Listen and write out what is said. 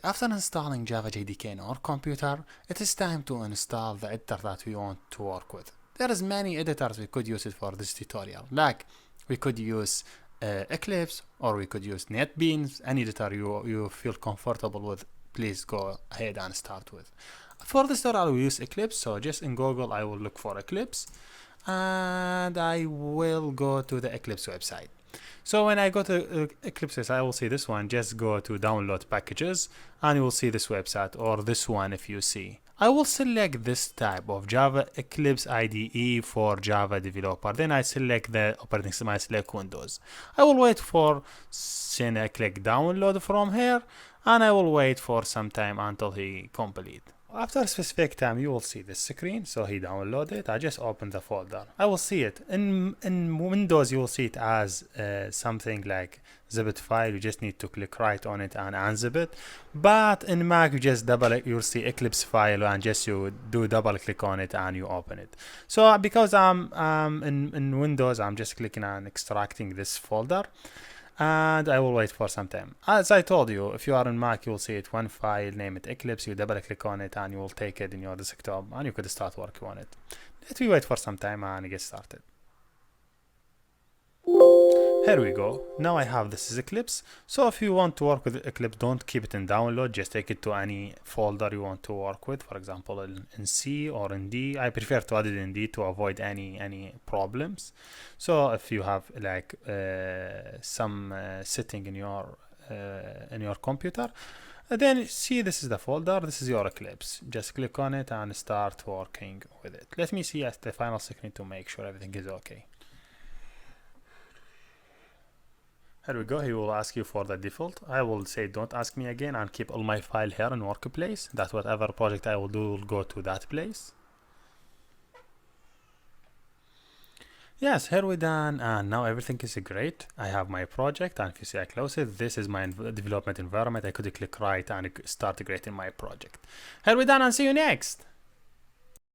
After installing Java JDK in our computer, it is time to install the editor that we want to work with. There is many editors we could use it for this tutorial. Like we could use Eclipse, or we could use NetBeans. Any editor you feel comfortable with, please go ahead and start with. For this tutorial, I will use Eclipse. So just in Google, I will look for Eclipse, and I will go to the Eclipse website. So when I go to Eclipse, I will see this one. Just go to download packages and you will see this website, or this one if you see. I will select this type of Java Eclipse IDE for Java developer. Then I select the operating system, I select Windows. I will wait for, then I click download from here, and I will wait for some time until he complete. After a specific time, you will see this screen. So he downloaded it. I just open the folder. I will see it in Windows. You will see it as something like zip file. You just need to click right on it and unzip it. But in Mac, you just you'll see Eclipse file, and just you do double click on it and you open it. So because I'm in Windows, I'm just clicking on extracting this folder. And I will wait for some time. As I told you, if you are in Mac, you will see it one file, name it Eclipse, you double click on it and you will take it in your desktop and you could start working on it. Let me wait for some time and get started. Here we go. Now I have this is Eclipse. So if you want to work with Eclipse, don't keep it in download. Just take it to any folder you want to work with. For example, in C or in D. I prefer to add it in D to avoid any problems. So if you have like some setting in your computer, then see this is the folder. This is your Eclipse. Just click on it and start working with it. Let me see at the final screen to make sure everything is okay. Here we go. He will ask you for the default. I will say don't ask me again and keep all my file here in workplace. That whatever project I will do will go to that place. Yes, here we're done, and now everything is great. I have my project, and if you see I close it, this is my development environment. I could click right and start creating my project. Here we're done, and see you next.